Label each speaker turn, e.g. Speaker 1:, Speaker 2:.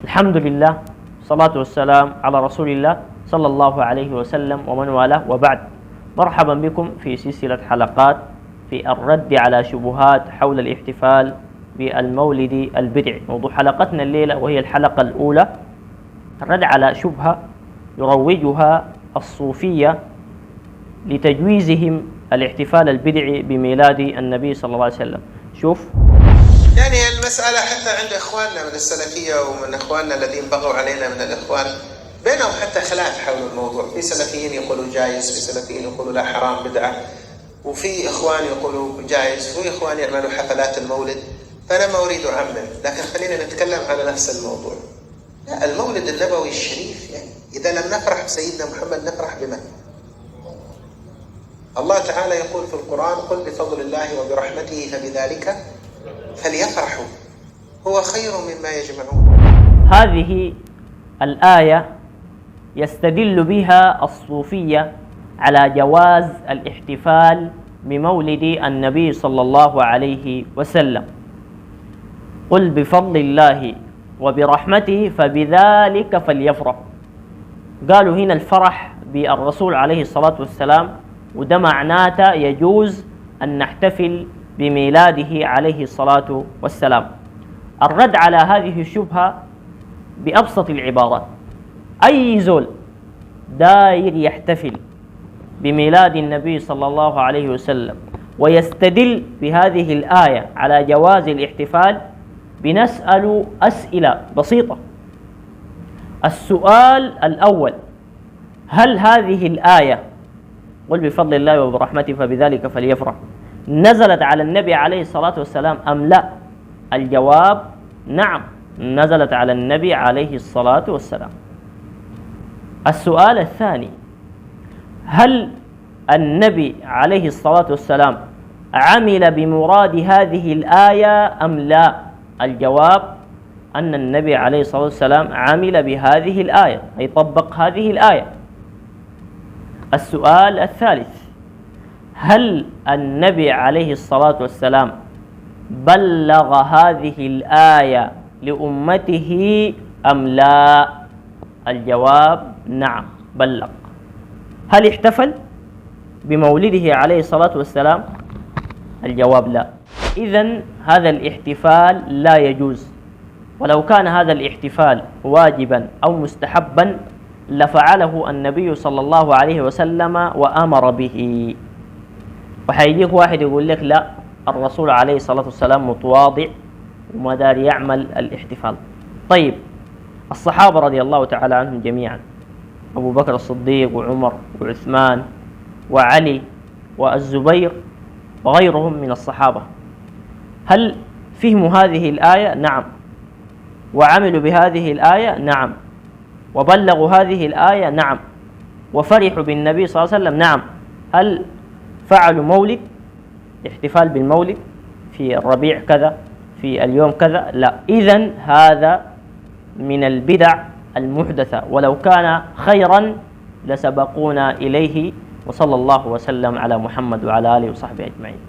Speaker 1: الحمد لله، والصلاة والسلام على رسول الله صلى الله عليه وسلم ومن والاه، وبعد. مرحبا بكم في سلسلة حلقات في الرد على شبهات حول الاحتفال بالمولد البدعي. موضوع حلقتنا الليلة وهي الحلقة الأولى، الرد على شبهة يروجها الصوفية لتجويزهم الاحتفال البدعي بميلاد النبي صلى الله عليه وسلم. شوف،
Speaker 2: يعني المسألة حتى عند إخواننا من السلفية ومن إخواننا الذين بغوا علينا من الإخوان بينهم حتى خلاف حول الموضوع. في سلفيين يقولوا جائز، في سلفيين يقولوا لا حرام بدعة، وفي إخوان يقولوا جائز، وفي إخوان يعملوا حفلات المولد. فأنا ما أريد أعمم، لكن خلينا نتكلم على نفس الموضوع. لا، المولد النبوي الشريف، يعني إذا لم نفرح بسيدنا محمد نفرح بمن؟ الله تعالى يقول في القرآن: قل بفضل الله وبرحمته فبذلك فليفرحوا هو خير مما يجمعون.
Speaker 1: هذه الآية يستدل بها الصوفية على جواز الاحتفال بمولد النبي صلى الله عليه وسلم. قل بفضل الله وبرحمته فبذلك فليفرحوا. قالوا هنا الفرح بالرسول عليه الصلاة والسلام، وده معناته يجوز أن نحتفل بميلاده عليه الصلاة والسلام. الرد على هذه الشبهة بأبسط العبارات: أي زول داير يحتفل بميلاد النبي صلى الله عليه وسلم ويستدل بهذه الآية على جواز الاحتفال، بنسأل أسئلة بسيطة. السؤال الأول: هل هذه الآية قل بفضل الله وبرحمته فبذلك فليفرح نزلت على النبي عليه الصلاة والسلام أم لا؟ الجواب: نعم، نزلت على النبي عليه الصلاة والسلام. السؤال الثاني: هل النبي عليه الصلاة والسلام عمل بمراد هذه الآية أم لا؟ الجواب: أن النبي عليه الصلاة والسلام عمل بهذه الآية، أي طبق هذه الآية. السؤال الثالث: هل النبي عليه الصلاة والسلام بلغ هذه الآية لأمته أم لا؟ الجواب: نعم، بلغ. هل احتفل بمولده عليه الصلاة والسلام؟ الجواب: لا. إذن هذا الاحتفال لا يجوز، ولو كان هذا الاحتفال واجبا أو مستحبا لفعله النبي صلى الله عليه وسلم وأمر به. وحيجيك واحد يقول لك: لا، الرسول عليه الصلاة والسلام متواضع وما دار يعمل الاحتفال. طيب، الصحابة رضي الله تعالى عنهم جميعا، أبو بكر الصديق وعمر وعثمان وعلي والزبير وغيرهم من الصحابة، هل فهموا هذه الآية؟ نعم. وعملوا بهذه الآية؟ نعم. وبلغوا هذه الآية؟ نعم. وفرحوا بالنبي صلى الله عليه وسلم؟ نعم. هل فعلوا مولد، احتفال بالمولد في الربيع كذا، في اليوم كذا؟ لا. إذن هذا من البدع المحدثة، ولو كان خيرا لسبقونا إليه. وصلى الله وسلم على محمد وعلى آله وصحبه أجمعين.